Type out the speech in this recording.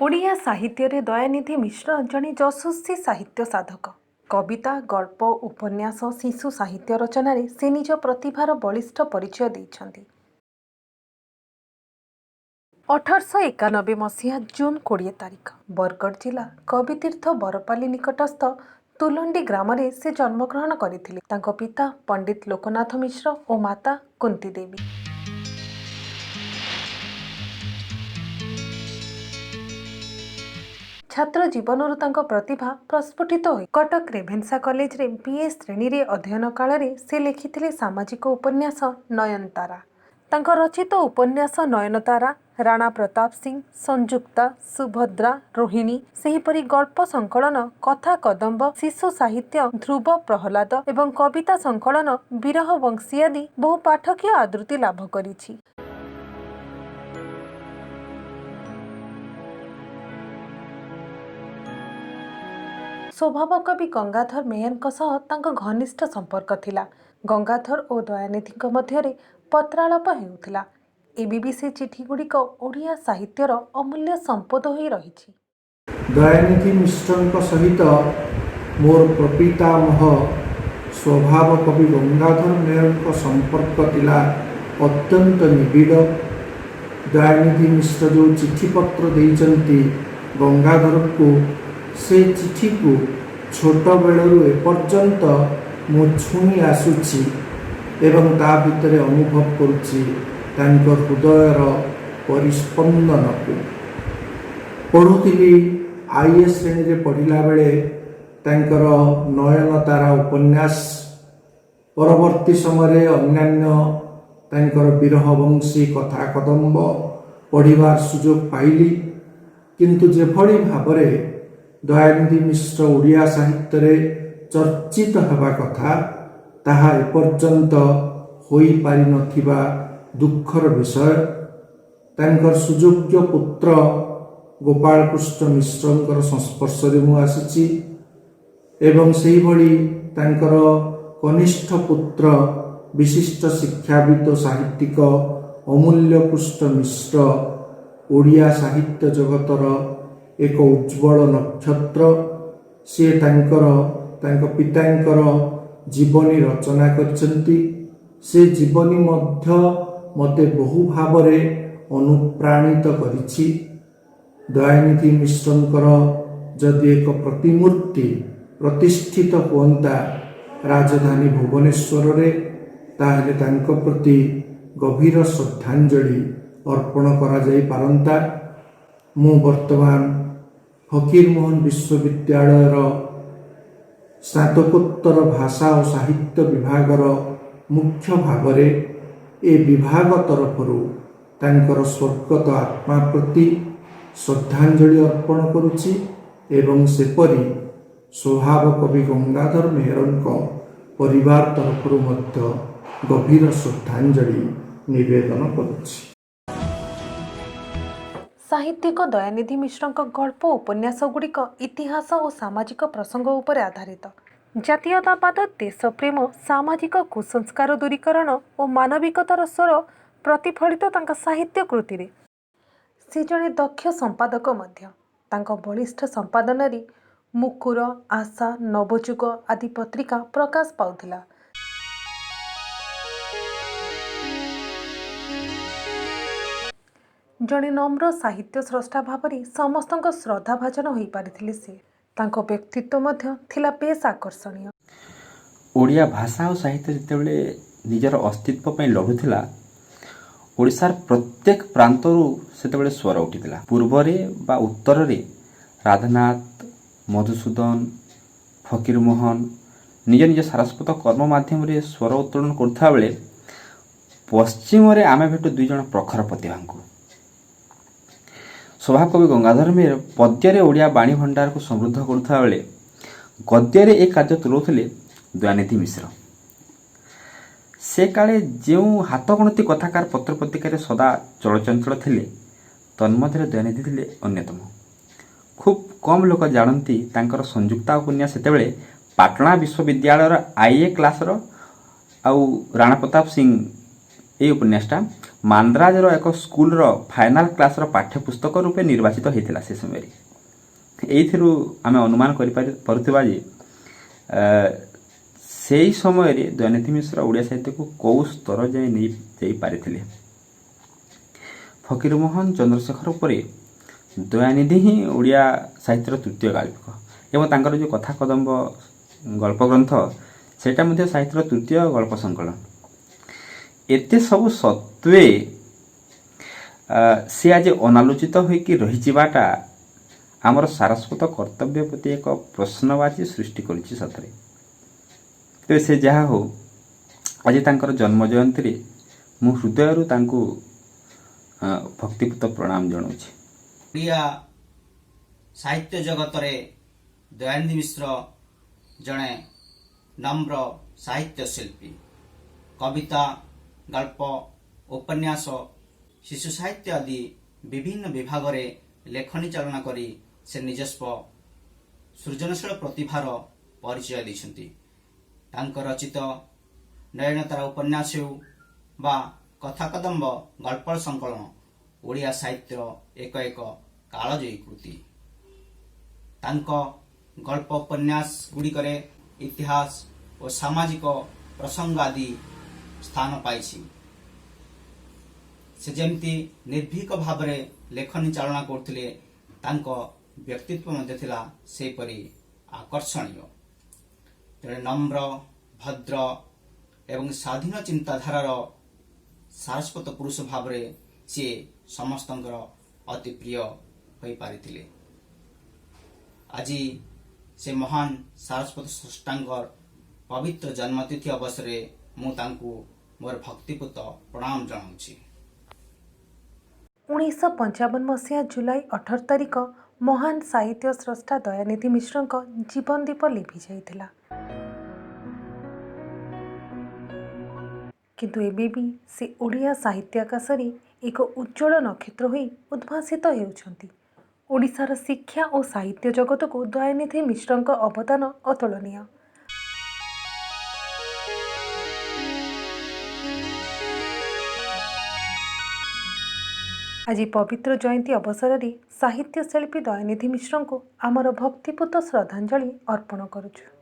ଓଡ଼ିଆ ସାହିତ୍ୟରେ ଦୟାନିଧି ମିଶ୍ର ଜଣେ ଯଶସ୍ୱୀ ସାହିତ୍ୟ ସାଧକ। କବିତା, ଗଳ୍ପ, ଉପନ୍ୟାସ, ଶିଶୁ ସାହିତ୍ୟ ରଚନାରେ ସେ ନିଜ ପ୍ରତିଭାର ବଳିଷ୍ଠ ପରିଚୟ ଦେଇଛନ୍ତି। 1891 ମସିହା ଜୁନ୍ 20 ତାରିଖ ବରଗଡ଼ ଜିଲ୍ଲା କବିତୀର୍ଥ ବରପାଲି ନିକଟସ୍ଥ ତୁଲଣ୍ଡି ଗ୍ରାମରେ ସେ ଜନ୍ମଗ୍ରହଣ କରିଥିଲେ। ତାଙ୍କ ପିତା ପଣ୍ଡିତ ଲୋକନାଥ ମିଶ୍ର ଓ ମାତା କୁନ୍ତୀ ଦେବୀ। ଛାତ୍ର ଜୀବନରୁ ତାଙ୍କ ପ୍ରତିଭା ପ୍ରସ୍ଫୁଟିତ ହୋଇ କଟକ ରେଭେନ୍ସା କଲେଜରେ BA ଶ୍ରେଣୀରେ ଅଧ୍ୟୟନ କାଳରେ ସେ ଲେଖିଥିଲେ ସାମାଜିକ ଉପନ୍ୟାସ ନୟନତାରା। ତାଙ୍କ ରଚିତ ଉପନ୍ୟାସ ନୟନତାରା, ରାଣା ପ୍ରତାପ ସିଂ, ସଂଯୁକ୍ତା, ସୁଭଦ୍ରା, ରୋହିଣୀ, ସେହିପରି ଗଳ୍ପ ସଂକଳନ କଥା କଦମ୍ବ, ଶିଶୁ ସାହିତ୍ୟ ଧ୍ରୁବ ପ୍ରହ୍ଲାଦ ଏବଂ କବିତା ସଂକଳନ ବିରହ ବଂଶୀ ଆଦି ବହୁ ପାଠକୀୟ ଆଦୃତି ଲାଭ କରିଛି। ସ୍ୱଭାବ କବି ଗଙ୍ଗାଧର ମେହେରଙ୍କ ସହ ତାଙ୍କ ଘନିଷ୍ଠ ସମ୍ପର୍କ ଥିଲା। ଗଙ୍ଗାଧର ଓ ଦୟାନିଧିଙ୍କ ମଧ୍ୟରେ ପତ୍ରାଳାପ ହେଉଥିଲା। ଏବେ ବି ସେ ଚିଠିଗୁଡ଼ିକ ଓଡ଼ିଆ ସାହିତ୍ୟର ଅମୂଲ୍ୟ ସମ୍ପଦ ହୋଇ ରହିଛି। ଦୟାନିଧି ମିଶ୍ରଙ୍କ ସହିତ ମୋର ପ୍ରପିତାମହ ସ୍ୱଭାବ କବି ଗଙ୍ଗାଧର ମେହେରଙ୍କ ସମ୍ପର୍କ ଥିଲା ଅତ୍ୟନ୍ତ ନିବିଡ଼। ଦୟାନିଧି ମିଶ୍ର ଯେଉଁ ଚିଠିପତ୍ର ଦେଇଛନ୍ତି ଗଙ୍ଗାଧରଙ୍କୁ, ସେ ଚିଠିକୁ ଛୋଟବେଳରୁ ଏପର୍ଯ୍ୟନ୍ତ ମୁଁ ଛୁଇଁ ଆସୁଛି ଏବଂ ତା ଭିତରେ ଅନୁଭବ କରୁଛି ତାଙ୍କ ହୃଦୟର ପରିସ୍ପନ୍ଦନକୁ। ପଢ଼ୁଥିଲି IA ଶ୍ରେଣୀରେ ପଢ଼ିଲା ବେଳେ ତାଙ୍କର ନୟନତାରା ଉପନ୍ୟାସ, ପରବର୍ତ୍ତୀ ସମୟରେ ଅନ୍ୟାନ୍ୟ ତାଙ୍କର ବିରହ ବଂଶୀ କଥା କଦମ୍ବ ପଢ଼ିବାର ସୁଯୋଗ ପାଇଲି। କିନ୍ତୁ ଯେଭଳି ଭାବରେ ଦୟାନିଧି ମିଶ୍ର ଓଡ଼ିଆ ସାହିତ୍ୟରେ ଚର୍ଚ୍ଚିତ ହେବା କଥା, ତାହା ଏପର୍ଯ୍ୟନ୍ତ ହୋଇପାରିନଥିବା ଦୁଃଖର ବିଷୟ। ତାଙ୍କର ସୁଯୋଗ୍ୟ ପୁତ୍ର ଗୋପାଳକୃଷ୍ଣ ମିଶ୍ରଙ୍କର ସଂସ୍ପର୍ଶରେ ମୁଁ ଆସିଛି ଏବଂ ସେହିଭଳି ତାଙ୍କର କନିଷ୍ଠ ପୁତ୍ର ବିଶିଷ୍ଟ ଶିକ୍ଷାବିତ ଓ ସାହିତ୍ୟିକ ଅମୂଲ୍ୟ କୃଷ୍ଣ ମିଶ୍ର ଓଡ଼ିଆ ସାହିତ୍ୟ ଜଗତର ଏକ ଉଜ୍ଜ୍ୱଳ ନକ୍ଷତ୍ର। ସିଏ ତାଙ୍କ ପିତାଙ୍କର ଜୀବନୀ ରଚନା କରିଛନ୍ତି। ସେ ଜୀବନୀ ମଧ୍ୟ ମୋତେ ବହୁ ଭାବରେ ଅନୁପ୍ରାଣିତ କରିଛି। ଦୟାନିଧି ମିଶ୍ରଙ୍କର ଯଦି ଏକ ପ୍ରତିମୂର୍ତ୍ତି ପ୍ରତିଷ୍ଠିତ ହୁଅନ୍ତା ରାଜଧାନୀ ଭୁବନେଶ୍ୱରରେ, ତାହେଲେ ତାଙ୍କ ପ୍ରତି ଗଭୀର ଶ୍ରଦ୍ଧାଞ୍ଜଳି ଅର୍ପଣ କରାଯାଇପାରନ୍ତା। ମୁଁ ବର୍ତ୍ତମାନ ଫକୀରମୋହନ ବିଶ୍ୱବିଦ୍ୟାଳୟର ସ୍ନାତକୋତ୍ତର ଭାଷା ଓ ସାହିତ୍ୟ ବିଭାଗର ମୁଖ୍ୟ ଭାବରେ ଏ ବିଭାଗ ତରଫରୁ ତାଙ୍କର ସ୍ୱର୍ଗତ ଆତ୍ମା ପ୍ରତି ଶ୍ରଦ୍ଧାଞ୍ଜଳି ଅର୍ପଣ କରୁଛି ଏବଂ ସେପରି ସ୍ୱଭାବ କବି ଗଙ୍ଗାଧର ମେହେରଙ୍କ ପରିବାର ତରଫରୁ ମଧ୍ୟ ଗଭୀର ଶ୍ରଦ୍ଧାଞ୍ଜଳି ନିବେଦନ କରୁଛି। ସାହିତ୍ୟିକ ଦୟାନିଧି ମିଶ୍ରଙ୍କ ଗଳ୍ପ ଉପନ୍ୟାସ ଗୁଡ଼ିକ ଇତିହାସ ଓ ସାମାଜିକ ପ୍ରସଙ୍ଗ ଉପରେ ଆଧାରିତ। ଜାତୀୟତାବାଦ, ଦେଶପ୍ରେମ, ସାମାଜିକ କୁସଂସ୍କାର ଦୂରୀକରଣ ଓ ମାନବିକତାର ସ୍ୱର ପ୍ରତିଫଳିତ ତାଙ୍କ ସାହିତ୍ୟ କୃତିରେ। ସେ ଜଣେ ଦକ୍ଷ ସମ୍ପାଦକ ମଧ୍ୟ। ତାଙ୍କ ବଳିଷ୍ଠ ସମ୍ପାଦନାରେ ମୁକୁର, ଆଶା, ନବଯୁଗ ଆଦି ପତ୍ରିକା ପ୍ରକାଶ ପାଉଥିଲା। ଜଣେ ନମ୍ର ସାହିତ୍ୟ ସ୍ରଷ୍ଟା ଭାବରେ ସମସ୍ତଙ୍କ ଶ୍ରଦ୍ଧାଭାଜନ ହୋଇପାରିଥିଲେ ସେ। ତାଙ୍କ ବ୍ୟକ୍ତିତ୍ୱ ମଧ୍ୟ ଥିଲା ବେଶ୍ ଆକର୍ଷଣୀୟ। ଓଡ଼ିଆ ଭାଷା ଓ ସାହିତ୍ୟ ଯେତେବେଳେ ନିଜର ଅସ୍ତିତ୍ୱ ପାଇଁ ଲଢ଼ୁଥିଲା, ଓଡ଼ିଶାର ପ୍ରତ୍ୟେକ ପ୍ରାନ୍ତରୁ ସେତେବେଳେ ସ୍ୱର ଉଠିଥିଲା। ପୂର୍ବରେ ବା ଉତ୍ତରରେ ରାଧାନାଥ, ମଧୁସୂଦନ, ଫକୀରମୋହନ ନିଜ ନିଜ ସାରସ୍ୱତ କର୍ମ ମାଧ୍ୟମରେ ସ୍ୱର ଉତ୍ତୋଳନ କରୁଥିବା ବେଳେ, ପଶ୍ଚିମରେ ଆମେ ଭେଟୁ ଦୁଇ ଜଣ ପ୍ରଖର ପ୍ରତିଭାଙ୍କୁ। ସ୍ୱଭାବ କବି ଗଙ୍ଗାଧର ମେହେର ପଦ୍ୟରେ ଓଡ଼ିଆ ବାଣୀ ଭଣ୍ଡାରକୁ ସମୃଦ୍ଧ କରୁଥିବା ବେଳେ, ଗଦ୍ୟରେ ଏ କାର୍ଯ୍ୟ ତୁଲାଉଥିଲେ ଦୟାନିଧି ମିଶ୍ର। ସେ କାଳେ ଯେଉଁ ହାତଗଣତି କଥାକାର ପତ୍ରପତ୍ରିକାରେ ସଦା ଚଳଚଞ୍ଚଳ ଥିଲେ, ତନ୍ମଧ୍ୟରେ ଦୟାନିଧି ଥିଲେ ଅନ୍ୟତମ। ଖୁବ୍ କମ୍ ଲୋକ ଜାଣନ୍ତି ତାଙ୍କର ସଂଯୁକ୍ତା ଉପନ୍ୟାସ ସେତେବେଳେ ପାଟଣା ବିଶ୍ୱବିଦ୍ୟାଳୟର IA କ୍ଲାସ୍ର ଆଉ ରାଣା ପ୍ରତାପ ସିଂ, এই ଉପନ୍ୟାସଟା ମାନ୍ଦ୍ରାଜର ଏକ ସ୍କୁଲର ଫାଇନାଲ କ୍ଲାସର ପାଠ୍ୟପୁସ୍ତକ ରୂପେ ନିର୍ବାଚିତ ହୋଇଥିଲା ସେ ସମୟରେ। ଏଇଥିରୁ ଆମେ ଅନୁମାନ କରିପାରୁଥିବା ଯେ ସେହି ସମୟରେ ଦୟାନିଧି ମିଶ୍ର ଓଡ଼ିଆ ସାହିତ୍ୟକୁ କେଉଁ ସ୍ତର ଯାଏଁ ନେଇ ଯାଇପାରିଥିଲେ। ଫକୀରମୋହନ ଚନ୍ଦ୍ରଶେଖର ପରେ ଦୟାନିଧି ହିଁ ଓଡ଼ିଆ ସାହିତ୍ୟର ତୃତୀୟ ଗାଳ୍ପିକ ଏବଂ ତାଙ୍କର ଯେଉଁ କଥା କଦମ୍ବ ଗଳ୍ପ ଗ୍ରନ୍ଥ ସେଇଟା ମଧ୍ୟ ସାହିତ୍ୟର ତୃତୀୟ ଗଳ୍ପ ସଂକଳନ। ଏତେ ସବୁ ସତ୍ତ୍ୱେ ସେ ଆଜି ଅନାଲୋଚିତ ହୋଇକି ରହିଯିବାଟା ଆମର ସାରସ୍ୱତ କର୍ତ୍ତବ୍ୟ ପ୍ରତି ଏକ ପ୍ରଶ୍ନବାଚୀ ସୃଷ୍ଟି କରୁଛି ସତରେ। ତେବେ ସେ ଯାହା ହଉ, ଆଜି ତାଙ୍କର ଜନ୍ମ ଜୟନ୍ତୀରେ ମୁଁ ହୃଦୟରୁ ତାଙ୍କୁ ଭକ୍ତିପୂତ ପ୍ରଣାମ ଜଣାଉଛି। ଓଡ଼ିଆ ସାହିତ୍ୟ ଜଗତରେ ଦୟାନିଧି ମିଶ୍ର ଜଣେ ନମ୍ର ସାହିତ୍ୟ ଶିଳ୍ପୀ। କବିତା, ଗଳ୍ପ, ଉପନ୍ୟାସ, ଶିଶୁ ସାହିତ୍ୟ ଆଦି ବିଭିନ୍ନ ବିଭାଗରେ ଲେଖନୀ ଚାଳନା କରି ସେ ନିଜସ୍ୱ ସୃଜନଶୀଳ ପ୍ରତିଭାର ପରିଚୟ ଦେଇଛନ୍ତି। ତାଙ୍କ ରଚିତ ନୟନତର ଉପନ୍ୟାସ ହେଉ ବା କଥା କଦମ୍ବ ଗଳ୍ପ ସଂକଳନ ଓଡ଼ିଆ ସାହିତ୍ୟର ଏକ ଏକ କାଳଜୟୀ କୃତି। ତାଙ୍କ ଗଳ୍ପ ଉପନ୍ୟାସ ଗୁଡ଼ିକରେ ଇତିହାସ ଓ ସାମାଜିକ ପ୍ରସଙ୍ଗ ଆଦି ସ୍ଥାନ ପାଇଛି। ସେ ଯେମିତି ନିର୍ଭୀକ ଭାବରେ ଲେଖନୀ ଚାଳନା କରୁଥିଲେ, ତାଙ୍କ ବ୍ୟକ୍ତିତ୍ୱ ମଧ୍ୟ ଥିଲା ସେହିପରି ଆକର୍ଷଣୀୟ। ତେଣୁ ନମ୍ର, ଭଦ୍ର ଏବଂ ସ୍ୱାଧୀନ ଚିନ୍ତାଧାରାର ସାରସ୍ୱତ ପୁରୁଷ ଭାବରେ ସିଏ ସମସ୍ତଙ୍କର ଅତି ପ୍ରିୟ ହୋଇପାରିଥିଲେ। ଆଜି ସେ ମହାନ ସାରସ୍ୱତ ସ୍ରଷ୍ଟାଙ୍କର ପବିତ୍ର ଜନ୍ମତିଥି ଅବସରରେ ମୁଁ ତାଙ୍କୁ ମୋର ଭକ୍ତିପୂତ ପ୍ରଣାମ ଜଣାଉଛି। 1955 ମସିହା ଜୁଲାଇ 18 ତାରିଖ ମହାନ ସାହିତ୍ୟ ସ୍ରଷ୍ଟା ଦୟାନିଧି ମିଶ୍ରଙ୍କ ଜୀବନ ଦୀପ ଲିଭି ଯାଇଥିଲା। କିନ୍ତୁ ଏବେ ବି ସେ ଓଡ଼ିଆ ସାହିତ୍ୟ ଆକାଶରେ ଏକ ଉଜ୍ଜ୍ୱଳ ନକ୍ଷତ୍ର ହୋଇ ଉଦ୍ଭାସିତ ହେଉଛନ୍ତି। ଓଡ଼ିଶାର ଶିକ୍ଷା ଓ ସାହିତ୍ୟ ଜଗତକୁ ଦୟାନିଧି ମିଶ୍ରଙ୍କ ଅବଦାନ ଅତୁଳନୀୟ। ଆଜି ପବିତ୍ର ଜୟନ୍ତୀ ଅବସରରେ ସାହିତ୍ୟ ଶିଳ୍ପୀ ଦୟାନିଧି ମିଶ୍ରଙ୍କୁ ଆମର ଭକ୍ତିପୂତ ଶ୍ରଦ୍ଧାଞ୍ଜଳି ଅର୍ପଣ କରୁଛୁ।